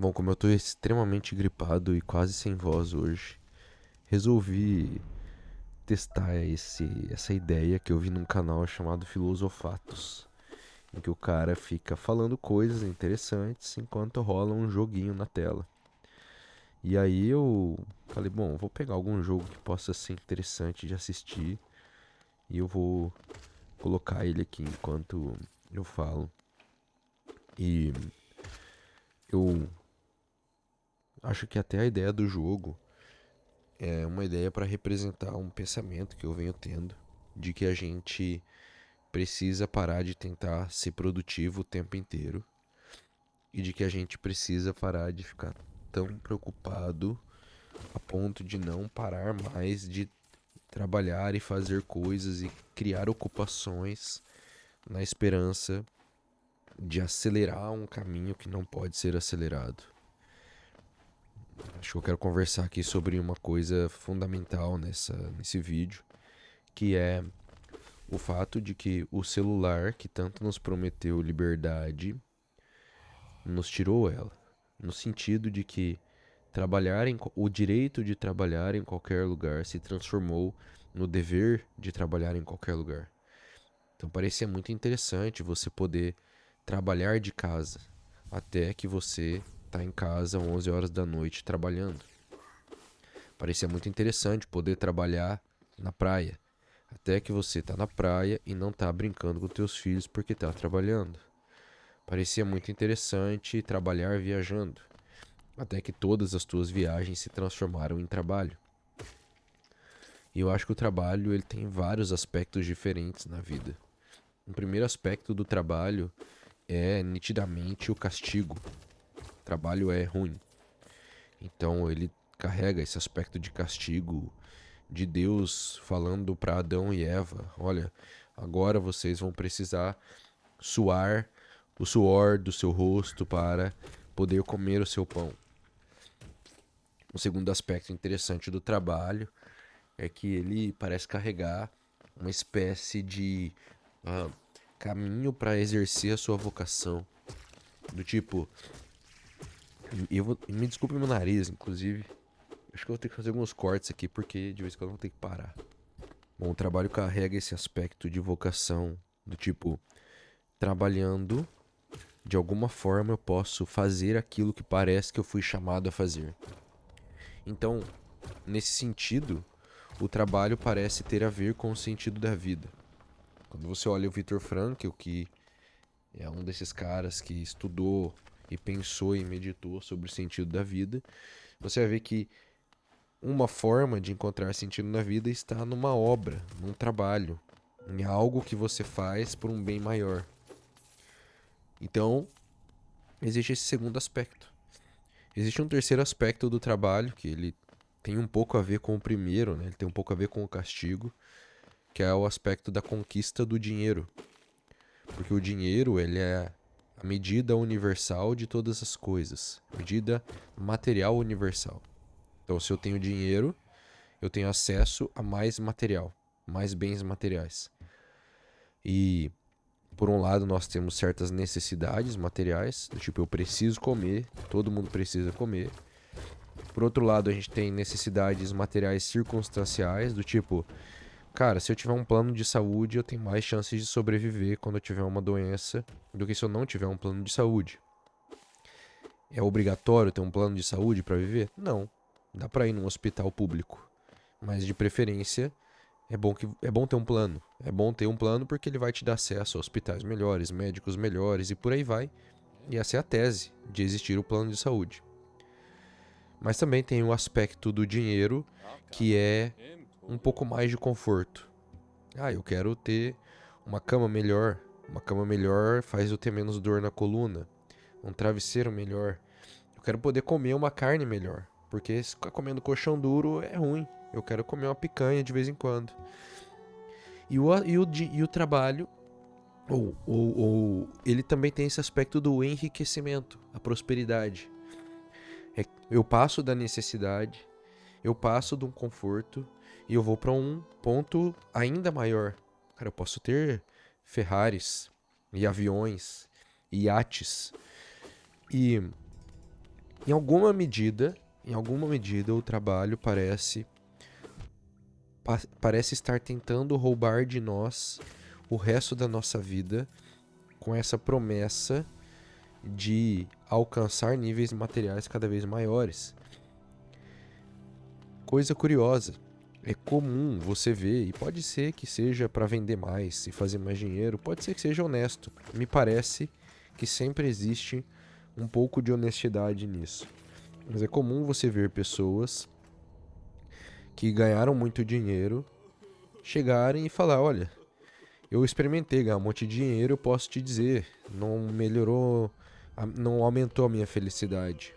Bom, como eu tô extremamente gripado e quase sem voz hoje, resolvi testar essa ideia que eu vi num canal chamado Filosofatos, em que o cara fica falando coisas interessantes enquanto rola um joguinho na tela. E aí eu falei, bom, vou pegar algum jogo que possa ser interessante de assistir e eu vou colocar ele aqui enquanto eu falo. E eu acho que até a ideia do jogo é uma ideia para representar um pensamento que eu venho tendo de que a gente precisa parar de tentar ser produtivo o tempo inteiro e de que a gente precisa parar de ficar tão preocupado a ponto de não parar mais de trabalhar e fazer coisas e criar ocupações na esperança de acelerar um caminho que não pode ser acelerado. Acho que eu quero conversar aqui sobre uma coisa fundamental nesse vídeo, que é o fato de que o celular, que tanto nos prometeu liberdade, nos tirou ela. No sentido de que o direito de trabalhar em qualquer lugar se transformou no dever de trabalhar em qualquer lugar. Então parecia muito interessante você poder trabalhar de casa até que você está em casa 11 horas da noite trabalhando. Parecia muito interessante poder trabalhar na praia até que você está na praia e não está brincando com teus filhos porque está trabalhando. Parecia muito interessante trabalhar viajando, até que todas as tuas viagens se transformaram em trabalho. E eu acho que o trabalho ele tem vários aspectos diferentes na vida. O primeiro aspecto do trabalho é nitidamente o castigo. O trabalho é ruim. Então ele carrega esse aspecto de castigo de Deus falando para Adão e Eva: olha, agora vocês vão precisar suar o suor do seu rosto para poder comer o seu pão. O segundo aspecto interessante do trabalho é que ele parece carregar uma espécie de ah, caminho para exercer a sua vocação. Do tipo, me desculpe meu nariz, inclusive. Acho que eu vou ter que fazer alguns cortes aqui porque de vez em quando eu vou ter que parar. Bom, o trabalho carrega esse aspecto de vocação, do tipo, trabalhando, de alguma forma eu posso fazer aquilo que parece que eu fui chamado a fazer. Então, nesse sentido, o trabalho parece ter a ver com o sentido da vida. Quando você olha o Viktor Frankl, que é um desses caras que estudou e pensou e meditou sobre o sentido da vida, você vai ver que uma forma de encontrar sentido na vida está numa obra, num trabalho, em algo que você faz por um bem maior. Então, existe esse segundo aspecto. Existe um terceiro aspecto do trabalho, que ele tem um pouco a ver com o primeiro, né? Ele tem um pouco a ver com o castigo, que é o aspecto da conquista do dinheiro. Porque o dinheiro, ele é a medida universal de todas as coisas, medida material universal. Então, se eu tenho dinheiro, eu tenho acesso a mais material, mais bens materiais. E, por um lado, nós temos certas necessidades materiais, do tipo, eu preciso comer, todo mundo precisa comer. Por outro lado, a gente tem necessidades materiais circunstanciais, do tipo, cara, se eu tiver um plano de saúde, eu tenho mais chances de sobreviver quando eu tiver uma doença do que se eu não tiver um plano de saúde. É obrigatório ter um plano de saúde para viver? Não. Dá para ir num hospital público, mas de preferência é bom ter um plano. É bom ter um plano porque ele vai te dar acesso a hospitais melhores, médicos melhores e por aí vai. E essa é a tese de existir o plano de saúde. Mas também tem o aspecto do dinheiro, que é um pouco mais de conforto. Ah, eu quero ter uma cama melhor. Uma cama melhor faz eu ter menos dor na coluna. Um travesseiro melhor. Eu quero poder comer uma carne melhor. Porque se ficar comendo colchão duro é ruim. Eu quero comer uma picanha de vez em quando. E o trabalho, ele também tem esse aspecto do enriquecimento, a prosperidade. Eu passo da necessidade, eu passo de um conforto e eu vou para um ponto ainda maior. Cara, eu posso ter Ferraris e aviões e iates. E Em alguma medida o trabalho parece estar tentando roubar de nós o resto da nossa vida com essa promessa de alcançar níveis materiais cada vez maiores. Coisa curiosa, é comum você ver, e pode ser que seja para vender mais e fazer mais dinheiro, pode ser que seja honesto. Me parece que sempre existe um pouco de honestidade nisso. Mas é comum você ver pessoas que ganharam muito dinheiro chegarem e falar, olha, eu experimentei ganhar um monte de dinheiro, eu posso te dizer, não melhorou, não aumentou a minha felicidade.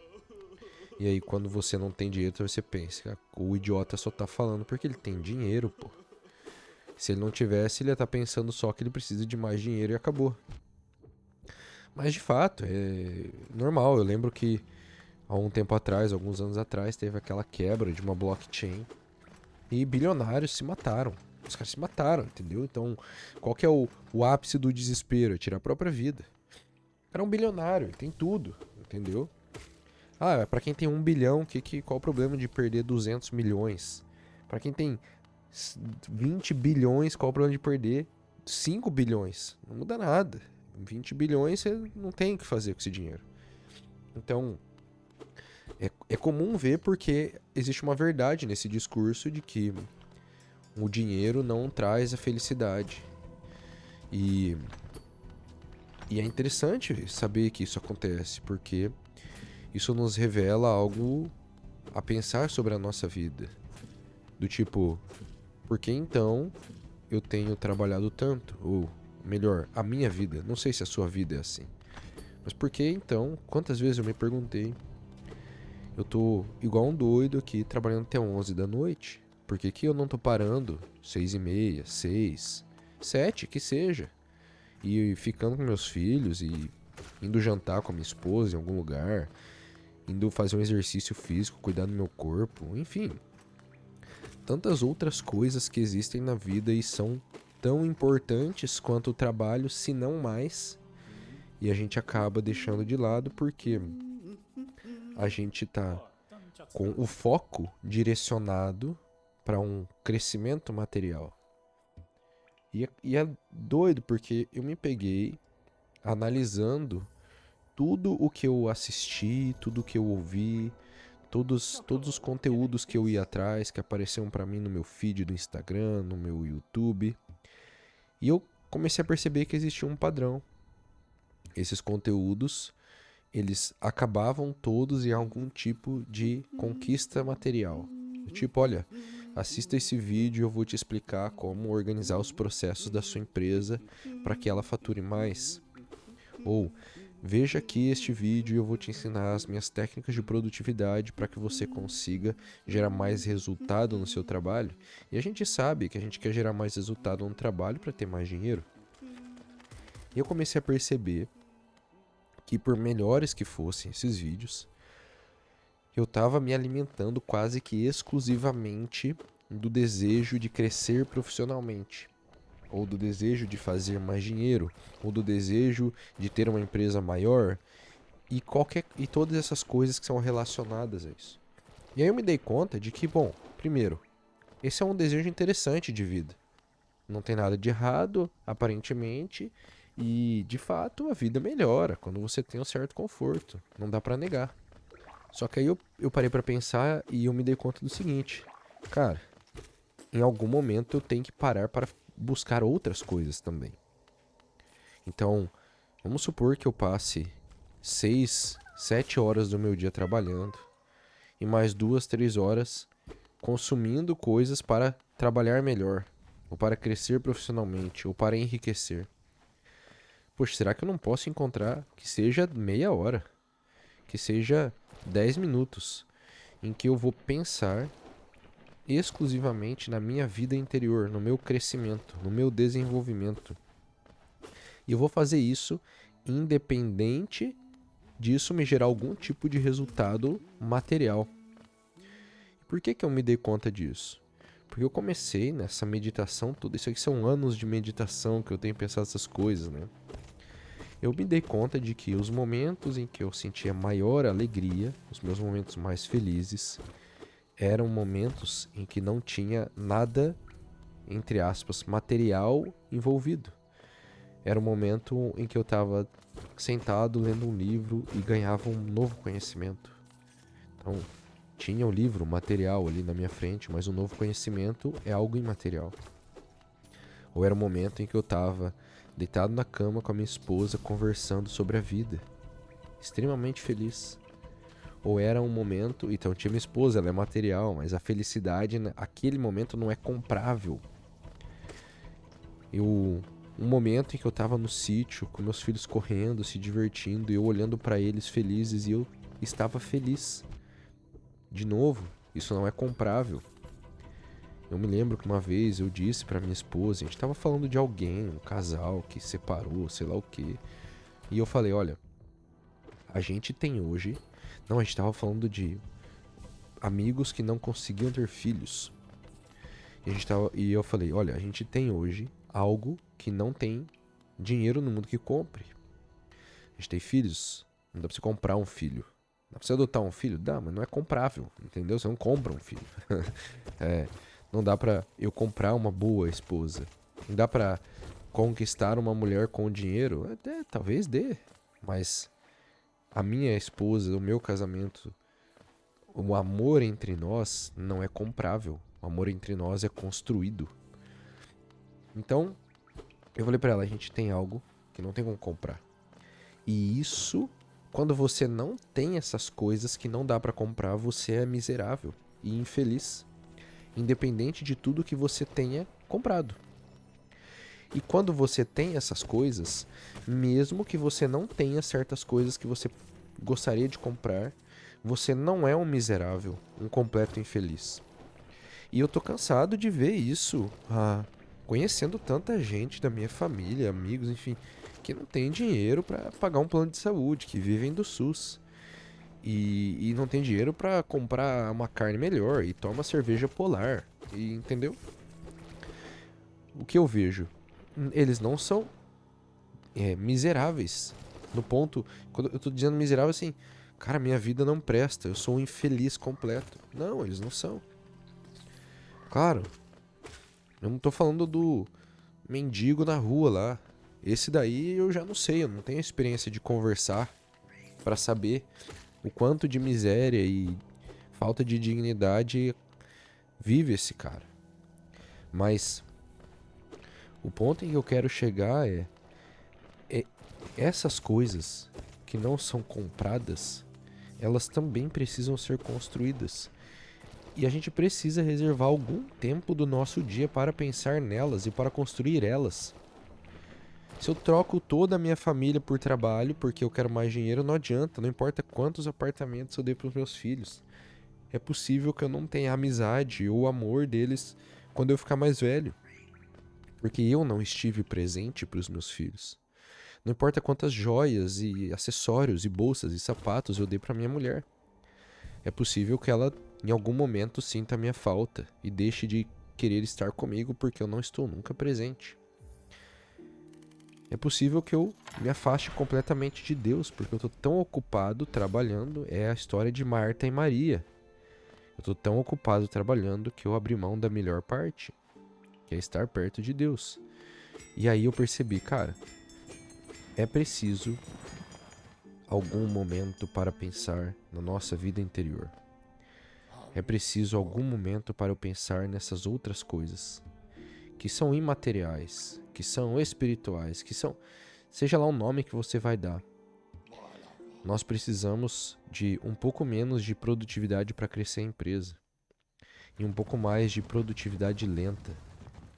E aí quando você não tem dinheiro, você pensa, o idiota só tá falando porque ele tem dinheiro, pô. Se ele não tivesse, ele ia estar pensando só que ele precisa de mais dinheiro e acabou. Mas de fato, é normal. Eu lembro que há um tempo atrás, alguns anos atrás, teve aquela quebra de uma blockchain e bilionários se mataram. Os caras se mataram, entendeu? Então, qual que é o ápice do desespero? É tirar a própria vida. O cara é um bilionário, ele tem tudo, entendeu? Ah, pra quem tem 1 bilhão, qual o problema de perder 200 milhões? Pra quem tem 20 bilhões, qual o problema de perder 5 bilhões? Não muda nada. 20 bilhões você não tem o que fazer com esse dinheiro. Então, é comum ver porque existe uma verdade nesse discurso de que o dinheiro não traz a felicidade. E é interessante saber que isso acontece, porque isso nos revela algo a pensar sobre a nossa vida. Do tipo, por que então eu tenho trabalhado tanto? Ou melhor, a minha vida. Não sei se a sua vida é assim. Mas por que então, quantas vezes eu me perguntei, eu tô igual um doido aqui trabalhando até 11 da noite? Por que eu não tô parando 6h30, 6, 7, que seja? E ficando com meus filhos e indo jantar com a minha esposa em algum lugar, indo fazer um exercício físico, cuidar do meu corpo, enfim. Tantas outras coisas que existem na vida e são tão importantes quanto o trabalho, se não mais. E a gente acaba deixando de lado porque a gente tá com o foco direcionado para um crescimento material. E é doido porque eu me peguei analisando tudo o que eu assisti, tudo o que eu ouvi, todos os conteúdos que eu ia atrás, que apareciam pra mim no meu feed do Instagram, no meu YouTube. E eu comecei a perceber que existia um padrão. Esses conteúdos, eles acabavam todos em algum tipo de conquista material. Tipo, olha, assista esse vídeo e eu vou te explicar como organizar os processos da sua empresa para que ela fature mais. Ou, veja aqui este vídeo e eu vou te ensinar as minhas técnicas de produtividade para que você consiga gerar mais resultado no seu trabalho. E a gente sabe que a gente quer gerar mais resultado no trabalho para ter mais dinheiro. E eu comecei a perceber que por melhores que fossem esses vídeos, eu estava me alimentando quase que exclusivamente do desejo de crescer profissionalmente, ou do desejo de fazer mais dinheiro, ou do desejo de ter uma empresa maior, e todas essas coisas que são relacionadas a isso. E aí eu me dei conta de que, bom, primeiro, esse é um desejo interessante de vida. Não tem nada de errado, aparentemente, e de fato a vida melhora quando você tem um certo conforto, não dá pra negar. Só que aí eu parei pra pensar e eu me dei conta do seguinte, cara, em algum momento eu tenho que parar para buscar outras coisas também. Então, vamos supor que eu passe 6, 7 horas do meu dia trabalhando e mais 2, 3 horas consumindo coisas para trabalhar melhor, ou para crescer profissionalmente, ou para enriquecer. Poxa, será que eu não posso encontrar que seja meia hora, que seja 10 minutos, em que eu vou pensar exclusivamente na minha vida interior, no meu crescimento, no meu desenvolvimento. E eu vou fazer isso independente disso me gerar algum tipo de resultado material. E por que eu me dei conta disso? Porque eu comecei nessa meditação toda. Isso aqui são anos de meditação que eu tenho pensado essas coisas, né? eu me dei conta de que os momentos em que eu sentia maior alegria, os meus momentos mais felizes, eram momentos em que não tinha nada, entre aspas, material envolvido. Era um momento em que eu estava sentado lendo um livro e ganhava um novo conhecimento. Então, tinha o livro, o material ali na minha frente, mas o novo conhecimento é algo imaterial. Ou era um momento em que eu estava deitado na cama com a minha esposa conversando sobre a vida, extremamente feliz. Ou era um momento, então tinha minha esposa, ela é material, mas a felicidade naquele momento não é comprável. Um momento em que eu estava no sítio com meus filhos correndo, se divertindo, e eu olhando para eles felizes e eu estava feliz. De novo, isso não é comprável. Eu me lembro que uma vez eu disse pra minha esposa, a gente tava falando de alguém, um casal que separou, sei lá o quê. E eu falei, olha, a gente tem hoje... Não, a gente tava falando de amigos que não conseguiam ter filhos. E eu falei, olha, a gente tem hoje algo que não tem dinheiro no mundo que compre. A gente tem filhos, não dá pra você comprar um filho. Dá pra você adotar um filho? Dá, mas não é comprável, entendeu? Você não compra um filho. Não dá pra eu comprar uma boa esposa. Não dá pra conquistar uma mulher com dinheiro? Até, talvez dê. Mas a minha esposa, o meu casamento, o amor entre nós não é comprável. O amor entre nós é construído. Então, eu falei pra ela, a gente tem algo que não tem como comprar. E isso, quando você não tem essas coisas que não dá pra comprar, você é miserável e infeliz. Independente de tudo que você tenha comprado. E quando você tem essas coisas, mesmo que você não tenha certas coisas que você gostaria de comprar, você não é um miserável, um completo infeliz. E eu tô cansado de ver isso, conhecendo tanta gente da minha família, amigos, enfim, que não tem dinheiro para pagar um plano de saúde, que vivem do SUS. E não tem dinheiro para comprar uma carne melhor e toma cerveja polar, e, entendeu? O que eu vejo? Eles não são miseráveis. No ponto, quando eu tô dizendo miserável assim, cara, minha vida não presta, eu sou um infeliz completo. Não, eles não são. Claro, eu não tô falando do mendigo na rua lá. Esse daí eu já não sei, eu não tenho experiência de conversar pra saber o quanto de miséria e falta de dignidade vive esse cara. Mas o ponto em que eu quero chegar é essas coisas que não são compradas, elas também precisam ser construídas. E a gente precisa reservar algum tempo do nosso dia para pensar nelas e para construir elas. Se eu troco toda a minha família por trabalho porque eu quero mais dinheiro, não adianta, não importa quantos apartamentos eu dei para os meus filhos. É possível que eu não tenha amizade ou amor deles quando eu ficar mais velho, porque eu não estive presente para os meus filhos. Não importa quantas joias e acessórios e bolsas e sapatos eu dei para minha mulher. É possível que ela em algum momento sinta a minha falta e deixe de querer estar comigo porque eu não estou nunca presente. É possível que eu me afaste completamente de Deus porque eu estou tão ocupado trabalhando. É a história de Marta e Maria. Eu estou tão ocupado trabalhando que eu abri mão da melhor parte, que é estar perto de Deus. E aí eu percebi, cara, é preciso algum momento para pensar na nossa vida interior. É preciso algum momento para eu pensar nessas outras coisas, que são imateriais, que são espirituais, que são... Seja lá o nome que você vai dar. Nós precisamos de um pouco menos de produtividade para crescer a empresa. E um pouco mais de produtividade lenta.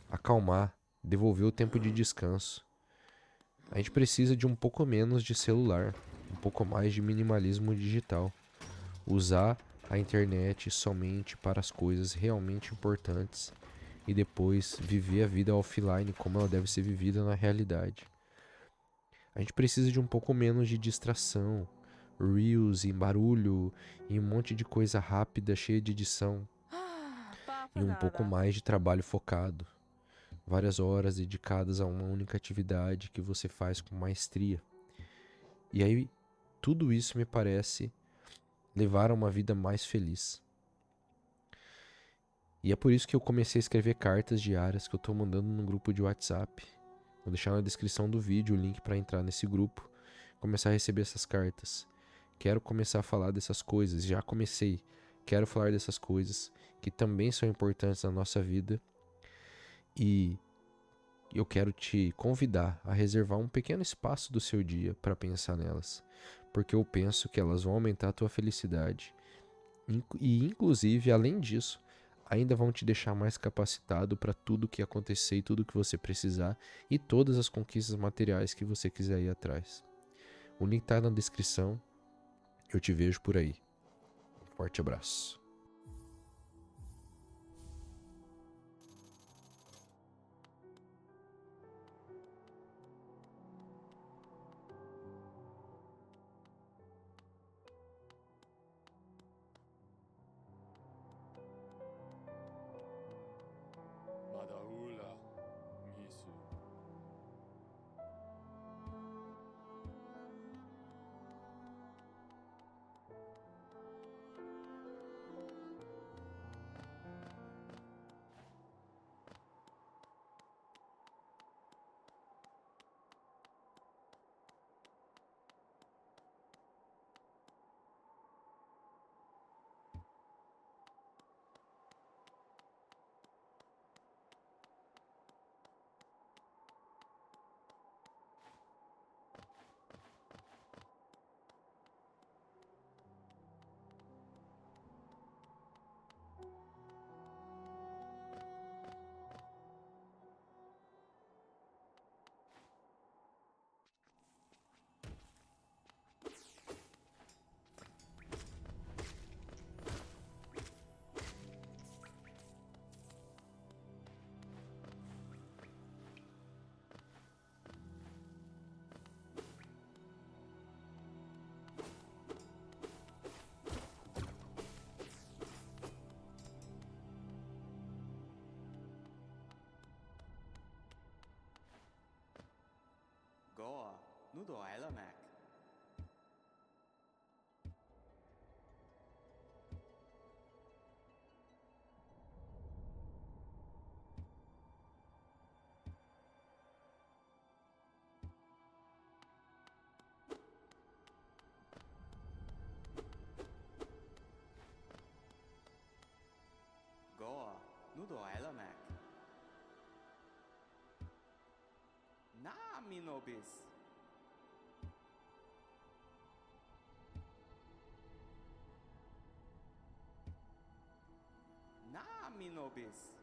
Acalmar, devolver o tempo de descanso. A gente precisa de um pouco menos de celular, um pouco mais de minimalismo digital. Usar a internet somente para as coisas realmente importantes e depois viver a vida offline como ela deve ser vivida na realidade. A gente precisa de um pouco menos de distração, reels e barulho e um monte de coisa rápida, cheia de edição, e um pouco mais de trabalho focado. Várias horas dedicadas a uma única atividade que você faz com maestria. E aí, tudo isso me parece levar a uma vida mais feliz. E é por isso que eu comecei a escrever cartas diárias que eu tô mandando no grupo de WhatsApp. Vou deixar na descrição do vídeo o link para entrar nesse grupo, começar a receber essas cartas. Quero começar a falar dessas coisas, já comecei. Quero falar dessas coisas que também são importantes na nossa vida. E eu quero te convidar a reservar um pequeno espaço do seu dia para pensar nelas, porque eu penso que elas vão aumentar a tua felicidade e, inclusive, além disso, ainda vão te deixar mais capacitado para tudo que acontecer e tudo que você precisar e todas as conquistas materiais que você quiser ir atrás. O link tá na descrição. Eu te vejo por aí. Um forte abraço. Madaula, Misu. Goa, nu doi la Mac. Goa, nu doi la Mac. Na minobis. Na minobis.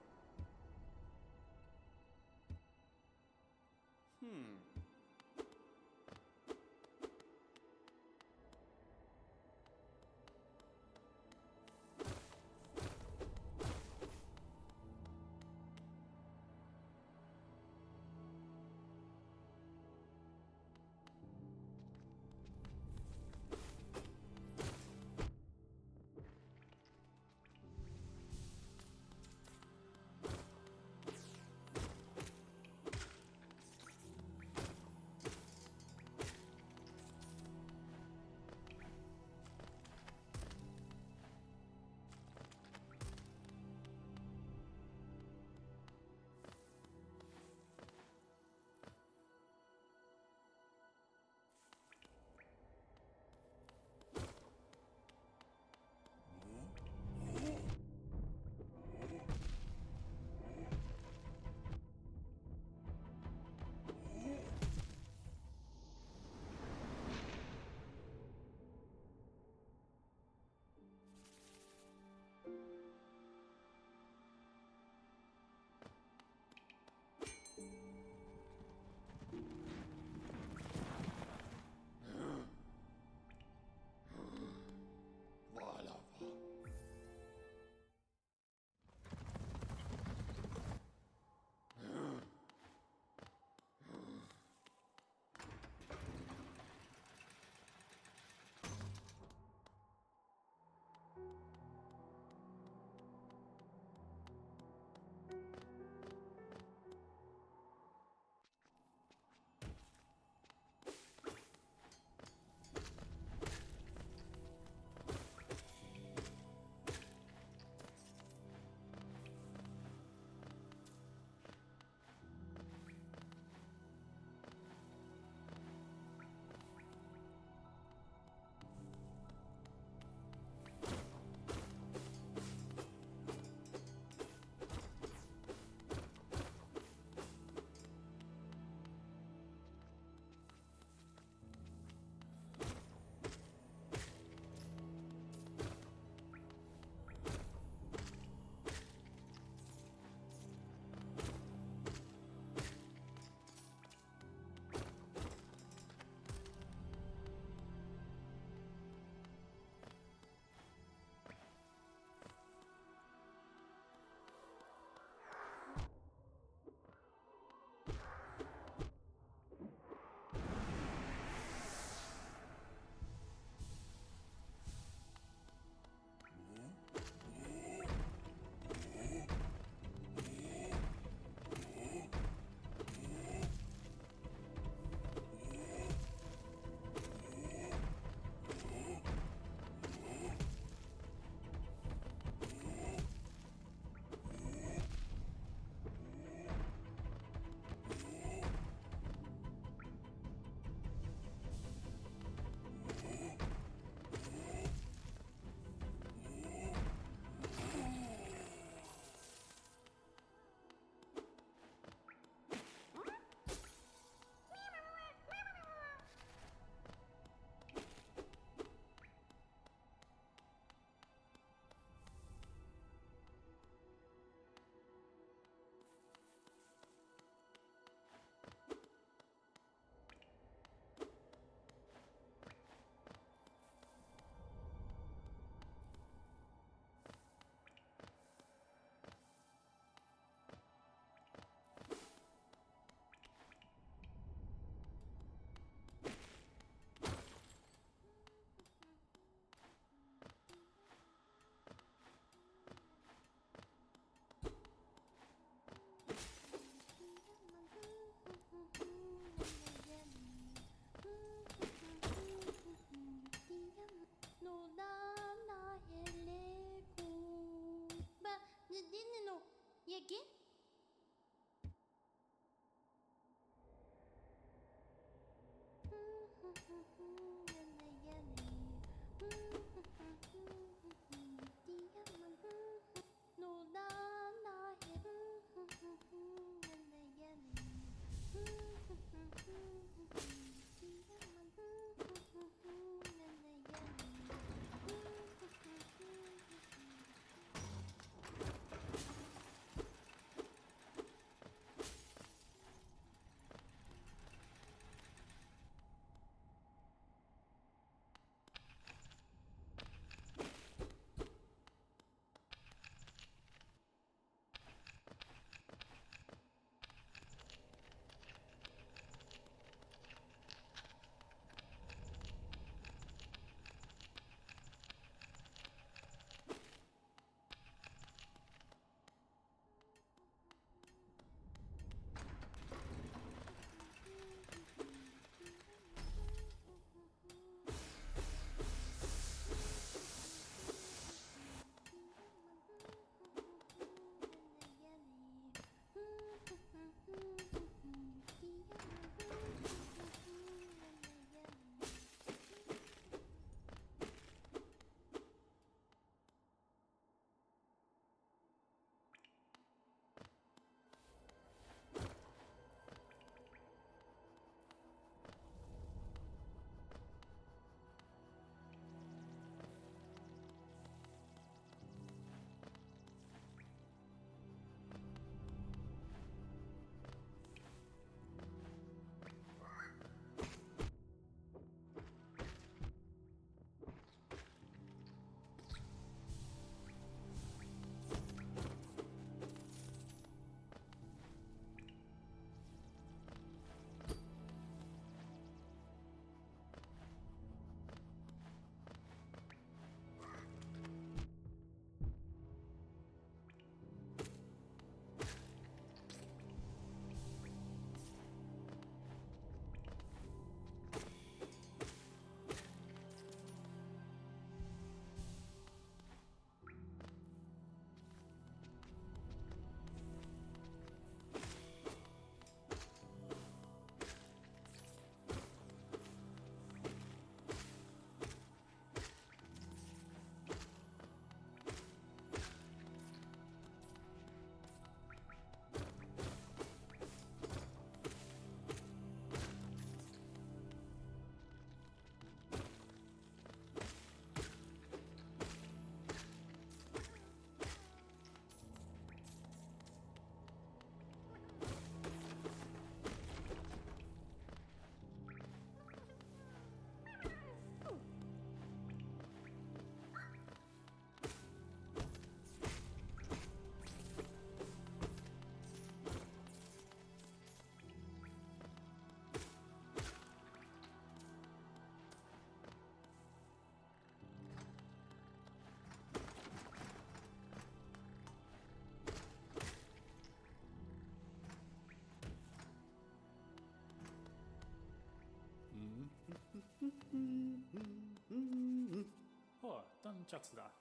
어떤 짝수다.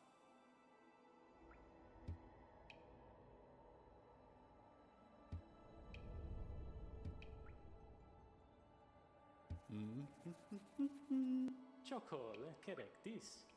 Chocole correctis.